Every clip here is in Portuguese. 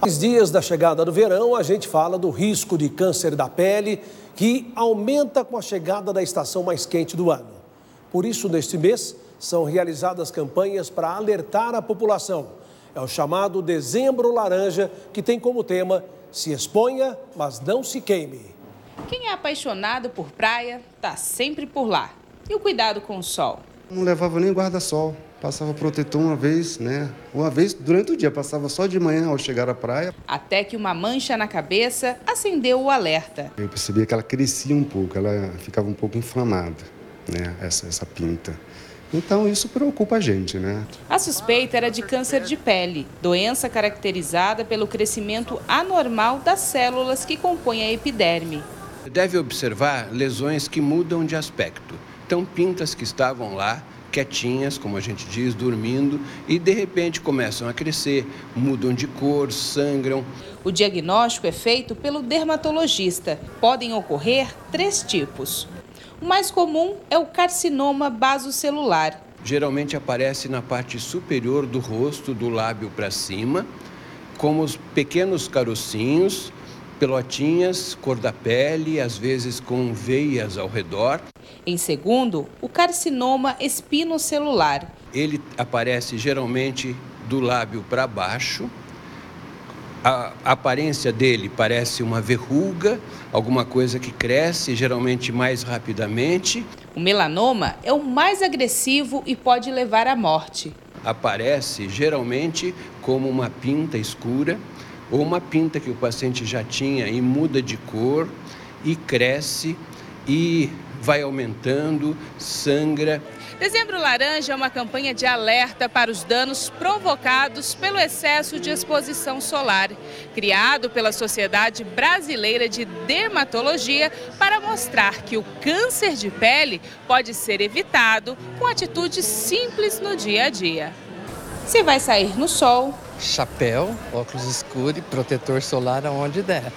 Nos dias da chegada do verão, a gente fala do risco de câncer da pele, que aumenta com a chegada da estação mais quente do ano. Por isso, neste mês, são realizadas campanhas para alertar a população. É o chamado Dezembro Laranja, que tem como tema "Se exponha, mas não se queime". Quem é apaixonado por praia está sempre por lá. E o cuidado com o sol? Não levava nem guarda-sol. Passava protetor uma vez, né? Uma vez durante o dia, passava só de manhã ao chegar à praia. Até que uma mancha na cabeça acendeu o alerta. Eu percebia que ela crescia um pouco, ela ficava um pouco inflamada, né? Essa pinta. Então isso preocupa a gente, né? A suspeita era de câncer de pele, doença caracterizada pelo crescimento anormal das células que compõem a epiderme. Deve observar lesões que mudam de aspecto. Então, pintas que estavam lá, quietinhas, como a gente diz, dormindo, e de repente começam a crescer, mudam de cor, sangram. O diagnóstico é feito pelo dermatologista. Podem ocorrer 3 tipos. O mais comum é o carcinoma basocelular. Geralmente aparece na parte superior do rosto, do lábio para cima, como os pequenos carocinhos, pelotinhas, cor da pele, às vezes com veias ao redor. Em segundo, o carcinoma espinocelular. Ele aparece geralmente do lábio para baixo. A aparência dele parece uma verruga, alguma coisa que cresce, geralmente mais rapidamente. O melanoma é o mais agressivo e pode levar à morte. Aparece geralmente como uma pinta escura, ou uma pinta que o paciente já tinha e muda de cor, e cresce, e vai aumentando, sangra. Dezembro Laranja é uma campanha de alerta para os danos provocados pelo excesso de exposição solar, criado pela Sociedade Brasileira de Dermatologia para mostrar que o câncer de pele pode ser evitado com atitudes simples no dia a dia. Se vai sair no sol, chapéu, óculos escuros e protetor solar aonde der.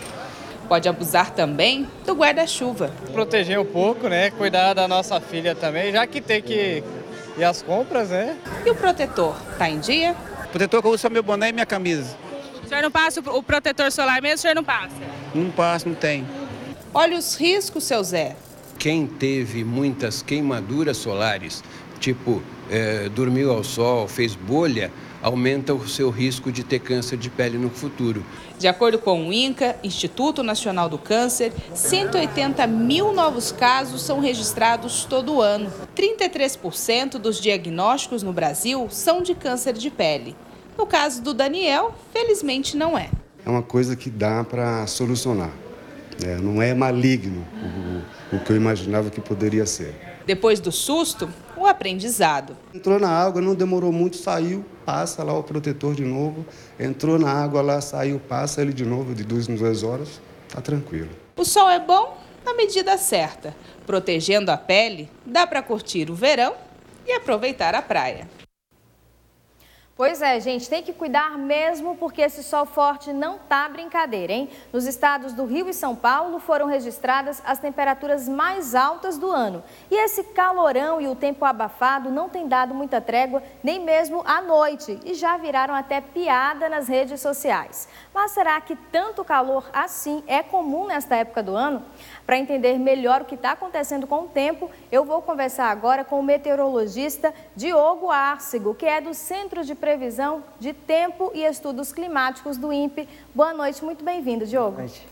Pode abusar também do guarda-chuva. Proteger um pouco, né? Cuidar da nossa filha também, já que tem que ir às compras, né? E o protetor, tá em dia? O protetor que eu uso é meu boné e minha camisa. O senhor não passa o protetor solar mesmo? O senhor não passa? Não passa, não tem. Olha os riscos, seu Zé. Quem teve muitas queimaduras solares, tipo dormiu ao sol, fez bolha, aumenta o seu risco de ter câncer de pele no futuro. De acordo com o INCA, Instituto Nacional do Câncer, 180 mil novos casos são registrados todo ano. 33% dos diagnósticos no Brasil são de câncer de pele. No caso do Daniel, felizmente não é. É uma coisa que dá para solucionar. Não é maligno o que eu imaginava que poderia ser. Depois do susto, o aprendizado. Entrou na água, não demorou muito, saiu, passa lá o protetor de novo. Entrou na água lá, saiu, passa ele de novo, de 2 em 2 horas, tá tranquilo. O sol é bom na medida certa. Protegendo a pele, dá para curtir o verão e aproveitar a praia. Pois é, gente, tem que cuidar mesmo porque esse sol forte não tá brincadeira, hein? Nos estados do Rio e São Paulo foram registradas as temperaturas mais altas do ano. E esse calorão e o tempo abafado não tem dado muita trégua, nem mesmo à noite, e já viraram até piada nas redes sociais. Mas será que tanto calor assim é comum nesta época do ano? Para entender melhor o que está acontecendo com o tempo, eu vou conversar agora com o meteorologista Diogo Arcego, que é do Centro de Previsão de Tempo e Estudos Climáticos do INPE. Boa noite, muito bem-vindo, Diogo. Boa noite.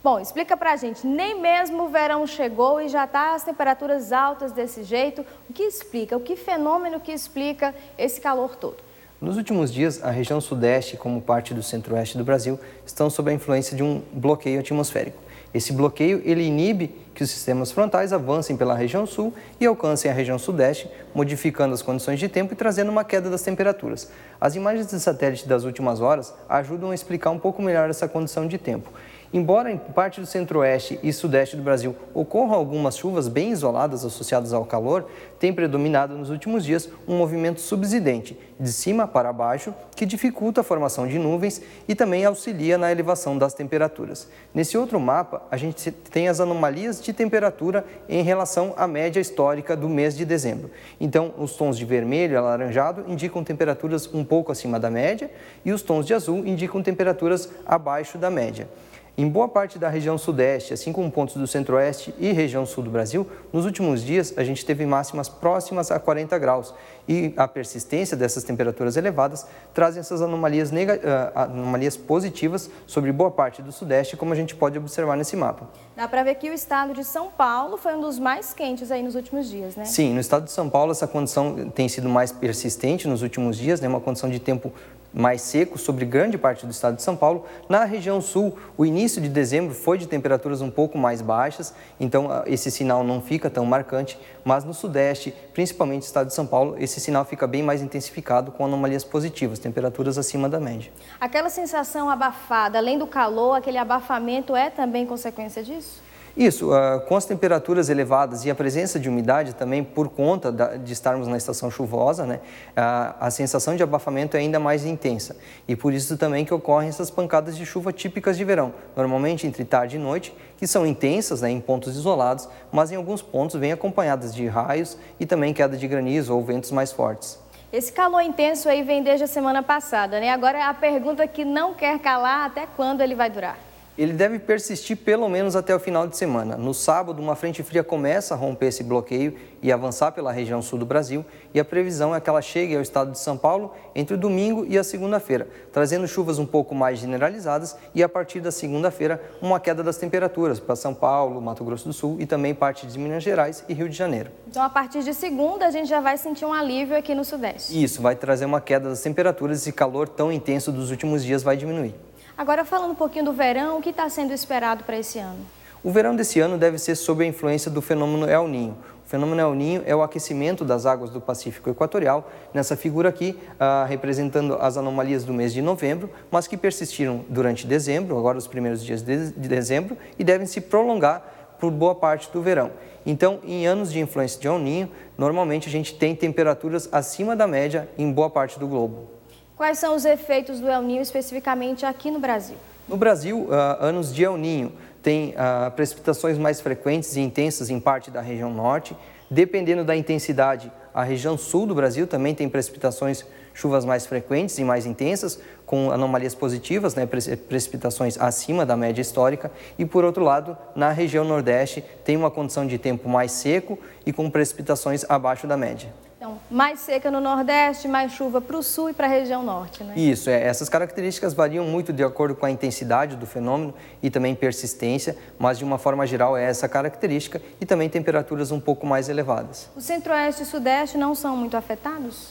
Bom, explica pra gente, nem mesmo o verão chegou e já está as temperaturas altas desse jeito. O que explica, o que fenômeno que explica esse calor todo? Nos últimos dias, a região sudeste, como parte do centro-oeste do Brasil, estão sob a influência de um bloqueio atmosférico. Esse bloqueio ele inibe que os sistemas frontais avancem pela região sul e alcancem a região sudeste, modificando as condições de tempo e trazendo uma queda das temperaturas. As imagens de satélite das últimas horas ajudam a explicar um pouco melhor essa condição de tempo. Embora em parte do centro-oeste e sudeste do Brasil ocorram algumas chuvas bem isoladas associadas ao calor, tem predominado nos últimos dias um movimento subsidente, de cima para baixo, que dificulta a formação de nuvens e também auxilia na elevação das temperaturas. Nesse outro mapa, a gente tem as anomalias de temperatura em relação à média histórica do mês de dezembro. Então, os tons de vermelho e alaranjado indicam temperaturas um pouco acima da média e os tons de azul indicam temperaturas abaixo da média. Em boa parte da região sudeste, assim como pontos do centro-oeste e região sul do Brasil, nos últimos dias a gente teve máximas próximas a 40 graus e a persistência dessas temperaturas elevadas trazem essas anomalias positivas sobre boa parte do sudeste, como a gente pode observar nesse mapa. Dá para ver que o estado de São Paulo foi um dos mais quentes aí nos últimos dias, né? Sim, no estado de São Paulo essa condição tem sido mais persistente nos últimos dias, né? Uma condição de tempo mais seco sobre grande parte do estado de São Paulo. Na região sul, o início de dezembro foi de temperaturas um pouco mais baixas, então esse sinal não fica tão marcante, mas no sudeste, principalmente no estado de São Paulo, esse sinal fica bem mais intensificado com anomalias positivas, temperaturas acima da média. Aquela sensação abafada, além do calor, aquele abafamento é também consequência disso? Isso, com as temperaturas elevadas e a presença de umidade também por conta de estarmos na estação chuvosa, né, a sensação de abafamento é ainda mais intensa e por isso também que ocorrem essas pancadas de chuva típicas de verão, normalmente entre tarde e noite, que são intensas, né, em pontos isolados, mas em alguns pontos vêm acompanhadas de raios e também queda de granizo ou ventos mais fortes. Esse calor intenso aí vem desde a semana passada, né? Agora a pergunta que não quer calar, até quando ele vai durar? Ele deve persistir pelo menos até o final de semana. No sábado, uma frente fria começa a romper esse bloqueio e avançar pela região sul do Brasil e a previsão é que ela chegue ao estado de São Paulo entre o domingo e a segunda-feira, trazendo chuvas um pouco mais generalizadas e a partir da segunda-feira uma queda das temperaturas para São Paulo, Mato Grosso do Sul e também parte de Minas Gerais e Rio de Janeiro. Então a partir de segunda a gente já vai sentir um alívio aqui no sudeste. Isso, vai trazer uma queda das temperaturas e esse calor tão intenso dos últimos dias vai diminuir. Agora, falando um pouquinho do verão, o que está sendo esperado para esse ano? O verão desse ano deve ser sob a influência do fenômeno El Niño. O fenômeno El Niño é o aquecimento das águas do Pacífico Equatorial, nessa figura aqui, representando as anomalias do mês de novembro, mas que persistiram durante dezembro, agora os primeiros dias de dezembro, e devem se prolongar por boa parte do verão. Então, em anos de influência de El Niño, normalmente a gente tem temperaturas acima da média em boa parte do globo. Quais são os efeitos do El Niño especificamente aqui no Brasil? No Brasil, anos de El Niño tem precipitações mais frequentes e intensas em parte da região norte. Dependendo da intensidade, a região sul do Brasil também tem precipitações, chuvas mais frequentes e mais intensas, com anomalias positivas, né, precipitações acima da média histórica. E, por outro lado, na região nordeste tem uma condição de tempo mais seco e com precipitações abaixo da média. Então, mais seca no Nordeste, mais chuva para o Sul e para a região Norte, né? Isso, essas características variam muito de acordo com a intensidade do fenômeno e também persistência, mas de uma forma geral é essa característica e também temperaturas um pouco mais elevadas. O Centro-Oeste e Sudeste não são muito afetados?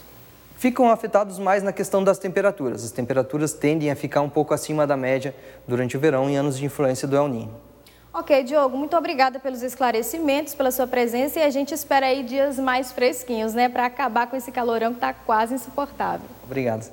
Ficam afetados mais na questão das temperaturas. As temperaturas tendem a ficar um pouco acima da média durante o verão em anos de influência do El Niño. Ok, Diogo, muito obrigada pelos esclarecimentos, pela sua presença e a gente espera aí dias mais fresquinhos, né, para acabar com esse calorão que está quase insuportável. Obrigado.